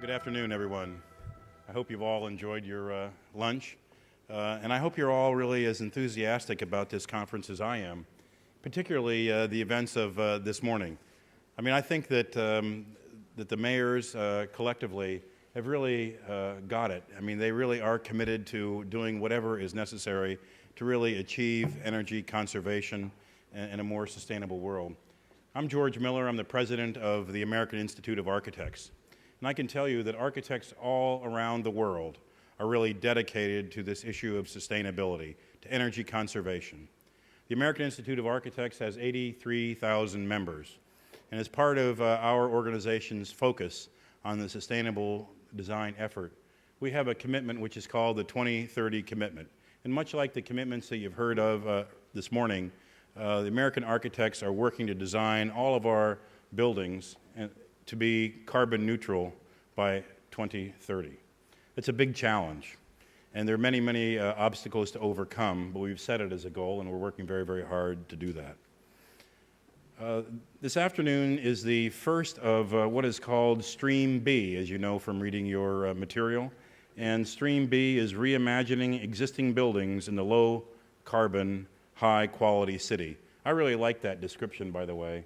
Good afternoon, everyone. I hope you've all enjoyed your lunch, and I hope you're all really as enthusiastic about this conference as I am, particularly the events of this morning. I mean, I think that the mayors collectively have really got it. I mean, they really are committed to doing whatever is necessary to really achieve energy conservation and a more sustainable world. I'm George Miller. I'm the president of the American Institute of Architects. And I can tell you that architects all around the world are really dedicated to this issue of sustainability, to energy conservation. The American Institute of Architects has 83,000 members. And as part of our organization's focus on the sustainable design effort, we have a commitment which is called the 2030 Commitment. And much like the commitments that you've heard of this morning, the American architects are working to design all of our buildings to be carbon neutral by 2030. It's a big challenge, and there are many, many obstacles to overcome, but we've set it as a goal, and we're working very, very hard to do that. This afternoon is the first of what is called Stream B, as you know from reading your material, and Stream B is reimagining existing buildings in the low-carbon, high-quality city. I really like that description, by the way.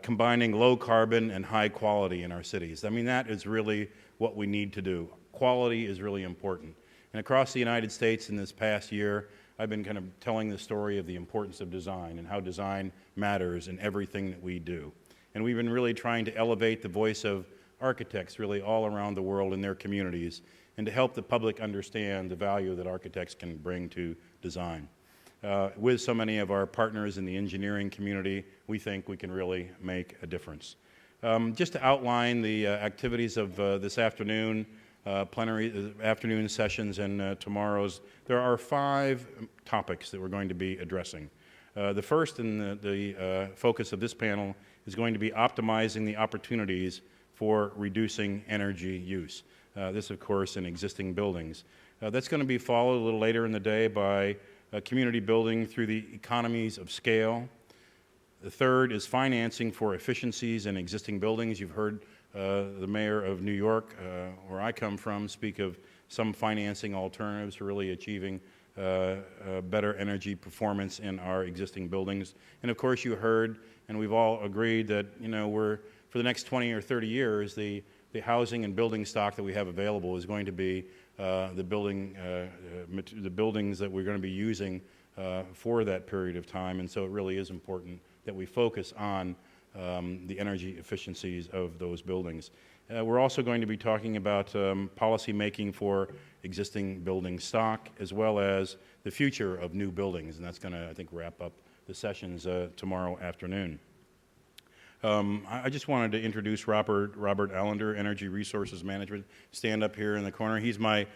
Combining low carbon and high quality in our cities. I mean, that is really what we need to do. Quality is really important. And across the United States in this past year, I've been kind of telling the story of the importance of design and how design matters in everything that we do. And we've been really trying to elevate the voice of architects really all around the world in their communities and to help the public understand the value that architects can bring to design. With so many of our partners in the engineering community, we think we can really make a difference. Just to outline the activities of this afternoon, plenary afternoon sessions and tomorrow's, there are 5 topics that we're going to be addressing. The first and the focus of this panel is going to be optimizing the opportunities for reducing energy use. This, of course, in existing buildings. That's going to be followed a little later in the day by community building through the economies of scale. The third is financing for efficiencies in existing buildings. You've heard the mayor of New York, where I come from, speak of some financing alternatives for really achieving better energy performance in our existing buildings. And of course you heard, and we've all agreed that, you know, for the next 20 or 30 years, the housing and building stock that we have available is going to be the buildings that we're going to be using for that period of time, and so it really is important that we focus on the energy efficiencies of those buildings. We're also going to be talking about policy making for existing building stock, as well as the future of new buildings, and that's going to, I think, wrap up the sessions tomorrow afternoon. I just wanted to introduce Robert Allender, Energy Resources Management. Stand up here in the corner. He's my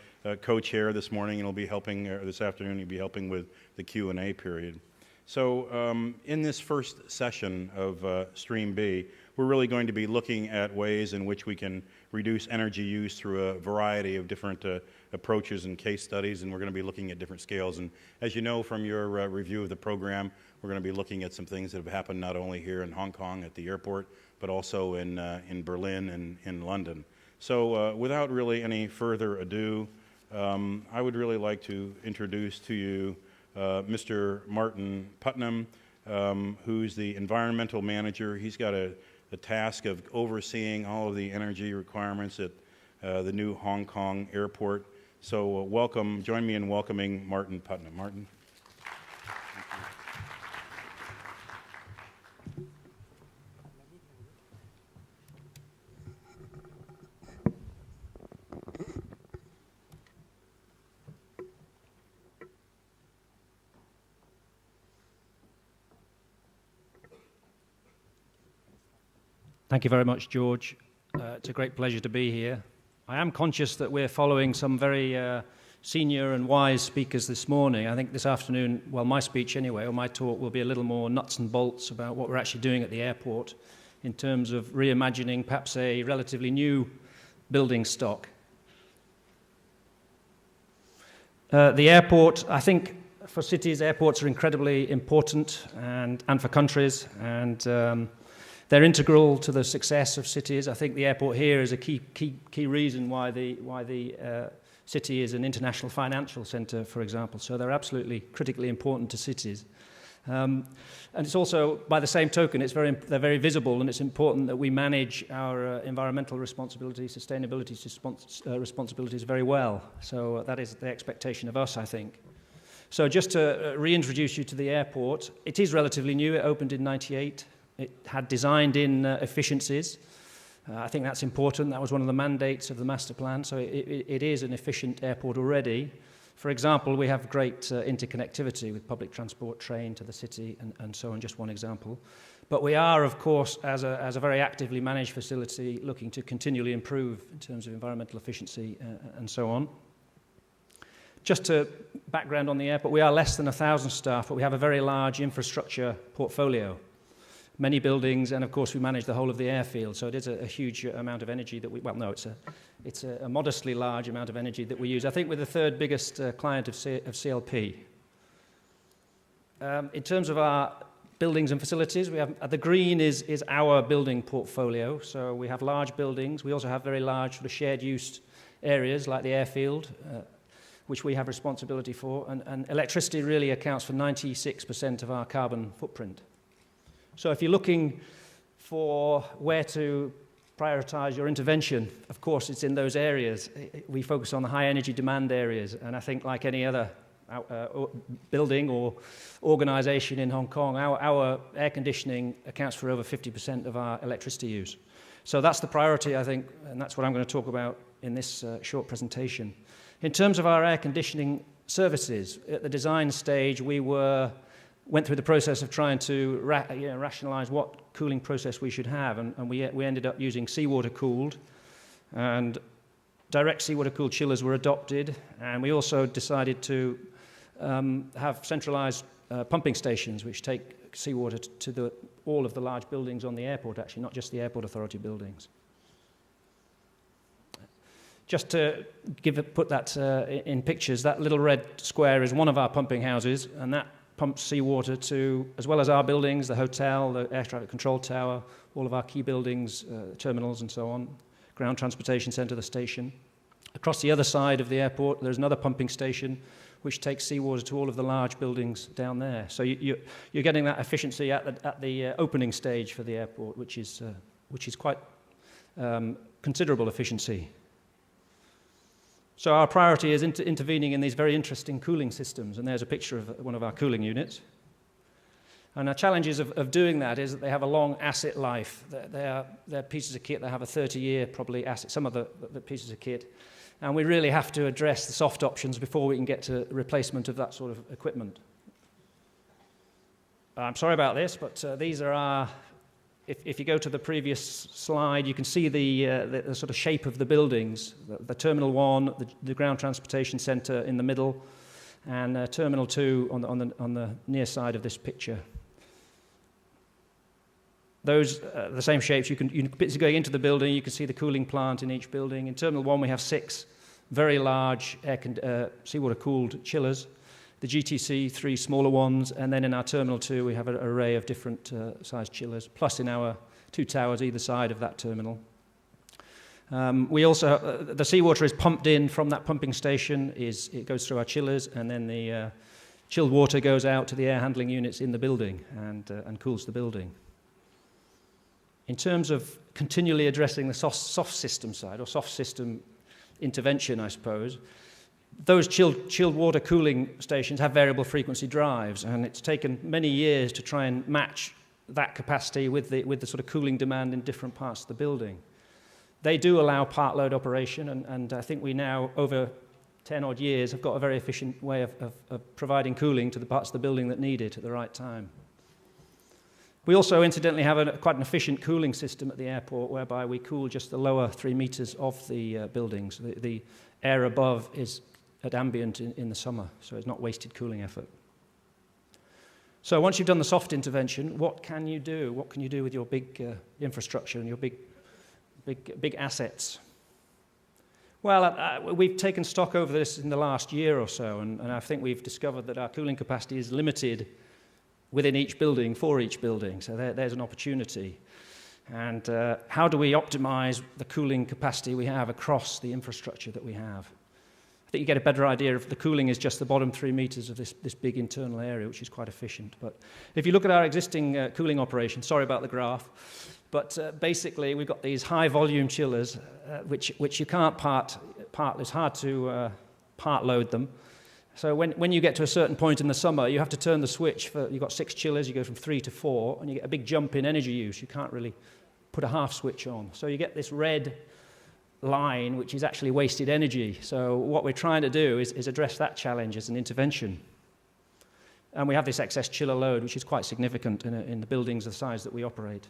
co-chair this morning, and he'll be helping, this afternoon, he'll be helping with the Q&A period. So in this first session of Stream B, we're really going to be looking at ways in which we can reduce energy use through a variety of different approaches and case studies, and we're going to be looking at different scales. And as you know from your review of the program, we're going to be looking at some things that have happened not only here in Hong Kong at the airport, but also in Berlin and in London. So without really any further ado, I would really like to introduce to you Mr. Martin Putnam, who's the environmental manager. He's got a task of overseeing all of the energy requirements at the new Hong Kong airport. So welcome, join me in welcoming Martin Putnam. Martin. Thank you very much, George. It's a great pleasure to be here. I am conscious that we're following some very senior and wise speakers this morning. I think this afternoon, well, my speech anyway, or my talk will be a little more nuts and bolts about what we're actually doing at the airport in terms of reimagining perhaps a relatively new building stock. The airport, I think, for cities, airports are incredibly important and for countries, and They're integral to the success of cities. I think the airport here is a key reason why the city is an international financial centre, for example. So they're absolutely critically important to cities. And it's also, by the same token, they're very visible, and it's important that we manage our environmental responsibilities, sustainability responsibilities very well. So that is the expectation of us, I think. So just to reintroduce you to the airport, it is relatively new. It opened in '98. It had designed-in efficiencies. I think that's important. That was one of the mandates of the master plan. So it is an efficient airport already. For example, we have great interconnectivity with public transport, train to the city, and so on, just one example. But we are, of course, as a very actively managed facility, looking to continually improve in terms of environmental efficiency and so on. Just to background on the airport, we are less than 1,000 staff, but we have a very large infrastructure portfolio. Many buildings, and of course we manage the whole of the airfield, so it is a huge amount of energy that it's a modestly large amount of energy that we use. I think we're the third biggest client of CLP. In terms of our buildings and facilities, we have the green is our building portfolio, so we have large buildings. We also have very large sort of shared use areas like the airfield, which we have responsibility for, and electricity really accounts for 96% of our carbon footprint. So if you're looking for where to prioritize your intervention, of course it's in those areas. We focus on the high energy demand areas, and I think like any other building or organization in Hong Kong, our air conditioning accounts for over 50% of our electricity use. So that's the priority, I think, and that's what I'm going to talk about in this short presentation. In terms of our air conditioning services, at the design stage we went through the process of trying to rationalize what cooling process we should have, and we ended up using seawater cooled, and direct seawater cooled chillers were adopted, and we also decided to have centralized pumping stations which take seawater to all of the large buildings on the airport, actually, not just the airport authority buildings. Just to put that in pictures, that little red square is one of our pumping houses, and that pumps seawater to, as well as our buildings, the hotel, the air traffic control tower, all of our key buildings, terminals and so on, ground transportation centre, the station. Across the other side of the airport, there's another pumping station which takes seawater to all of the large buildings down there. So you're getting that efficiency at the opening stage for the airport, which is quite considerable efficiency. So our priority is intervening in these very interesting cooling systems, and there's a picture of one of our cooling units. And our challenges of doing that is that they have a long asset life. They're pieces of kit that have a 30-year probably asset, some of the pieces of kit. And we really have to address the soft options before we can get to replacement of that sort of equipment. I'm sorry about this, but these are our... If you go to the previous slide, you can see the sort of shape of the buildings. The Terminal 1, the ground transportation centre in the middle, and Terminal 2 on the near side of this picture. Those the same shapes. You can going into the building, you can see the cooling plant in each building. In Terminal 1, we have 6 very large seawater-cooled chillers. The GTC, 3 smaller ones, and then in our Terminal 2 we have an array of different sized chillers, plus in our 2 towers either side of that terminal. We also the seawater is pumped in from that pumping station. It goes through our chillers, and then the chilled water goes out to the air handling units in the building and cools the building. In terms of continually addressing the soft system side, or soft system intervention, I suppose, those chilled water cooling stations have variable frequency drives, and it's taken many years to try and match that capacity with the sort of cooling demand in different parts of the building. They do allow part load operation, and I think we now, over 10 odd years, have got a very efficient way of providing cooling to the parts of the building that need it at the right time. We also, incidentally, have quite an efficient cooling system at the airport, whereby we cool just the lower 3 meters of the buildings. The air above is at ambient in the summer, so it's not wasted cooling effort. So once you've done the soft intervention, what can you do? What can you do with your big infrastructure and your big assets? Well, we've taken stock over this in the last year or so, and I think we've discovered that our cooling capacity is limited within each building, for each building, so there's an opportunity. And how do we optimize the cooling capacity we have across the infrastructure that we have? I think you get a better idea if the cooling is just the bottom 3 meters of this big internal area, which is quite efficient. But if you look at our existing cooling operation, sorry about the graph, but basically we've got these high volume chillers, which you can't part. It's hard to part load them. So when you get to a certain point in the summer, you have to turn the switch. You've got 6 chillers, you go from 3 to 4, and you get a big jump in energy use. You can't really put a half switch on. So you get this red line, which is actually wasted energy. So what we're trying to do is address that challenge as an intervention. And we have this excess chiller load, which is quite significant in the buildings of the size that we operate.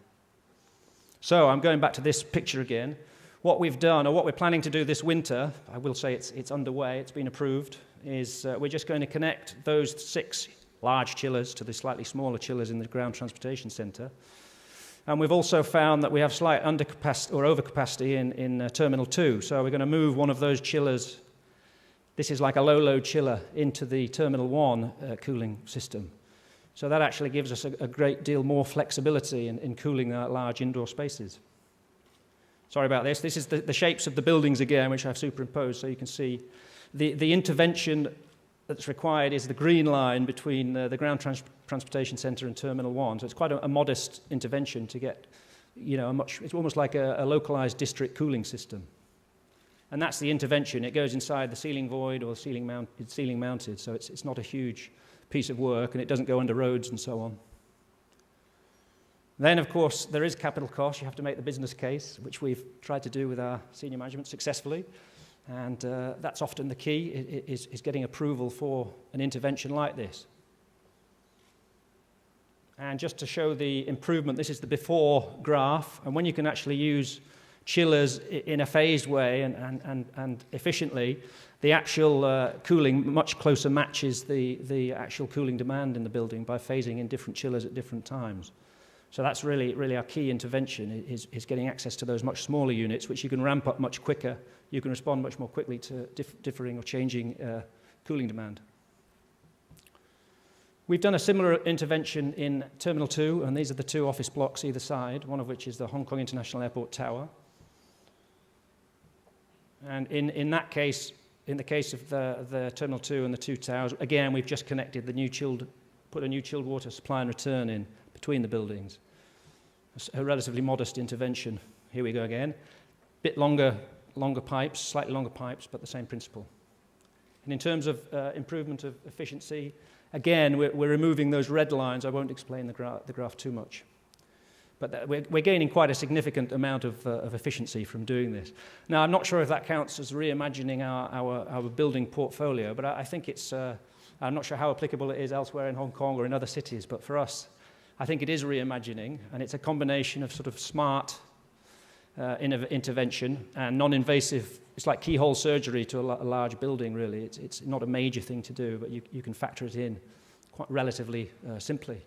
So I'm going back to this picture again. What we've done, or what we're planning to do this winter, I will say it's underway, it's been approved, is we're just going to connect those 6 large chillers to the slightly smaller chillers in the ground transportation centre. And we've also found that we have slight undercapacity or overcapacity in Terminal 2. So we're going to move one of those chillers, this is like a low-load chiller, into the Terminal 1 cooling system. So that actually gives us a great deal more flexibility in cooling large indoor spaces. Sorry about this. This is the shapes of the buildings again, which I've superimposed so you can see. The intervention that's required is the green line between the ground transportation centre and Terminal 1. So it's quite a modest intervention to get, it's almost like a localised district cooling system. And that's the intervention. It goes inside the ceiling void or ceiling mounted. So it's not a huge piece of work, and it doesn't go under roads and so on. Then, of course, there is capital cost. You have to make the business case, which we've tried to do with our senior management successfully. And that's often the key, is getting approval for an intervention like this. And just to show the improvement, this is the before graph. And when you can actually use chillers in a phased way and efficiently, the actual cooling much closer matches the actual cooling demand in the building by phasing in different chillers at different times. So that's really our key intervention, is getting access to those much smaller units, which you can ramp up much quicker. You can respond much more quickly to differing or changing cooling demand. We've done a similar intervention in Terminal 2, and these are the 2 office blocks either side, one of which is the Hong Kong International Airport Tower. And in that case, in the case of the Terminal 2 and the 2 towers, again, we've just connected put a new chilled water supply and return in between the buildings. A relatively modest intervention. Here we go again. Bit longer pipes, slightly longer pipes, but the same principle. And in terms of improvement of efficiency, again, we're removing those red lines. I won't explain the graph too much. But we're gaining quite a significant amount of efficiency from doing this. Now, I'm not sure if that counts as reimagining our building portfolio, but I think it's, I'm not sure how applicable it is elsewhere in Hong Kong or in other cities, but for us, I think it is reimagining, and it's a combination of sort of smart intervention and non-invasive. It's like keyhole surgery to a large building, really. It's not a major thing to do, but you can factor it in quite relatively simply.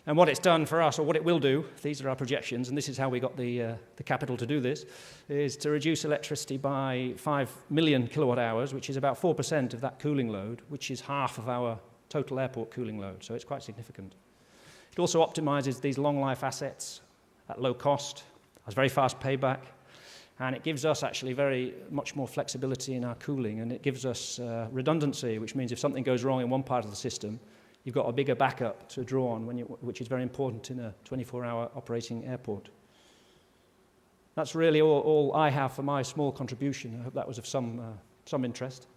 And what it's done for us, or what it will do, these are our projections, and this is how we got the capital to do this, is to reduce electricity by 5 million kilowatt hours, which is about 4% of that cooling load, which is half of our total airport cooling load, so it's quite significant. It also optimizes these long-life assets at low cost, has very fast payback, and it gives us actually very much more flexibility in our cooling, and it gives us redundancy, which means if something goes wrong in one part of the system, you've got a bigger backup to draw on, which is very important in a 24-hour operating airport. That's really all I have for my small contribution. I hope that was of some interest.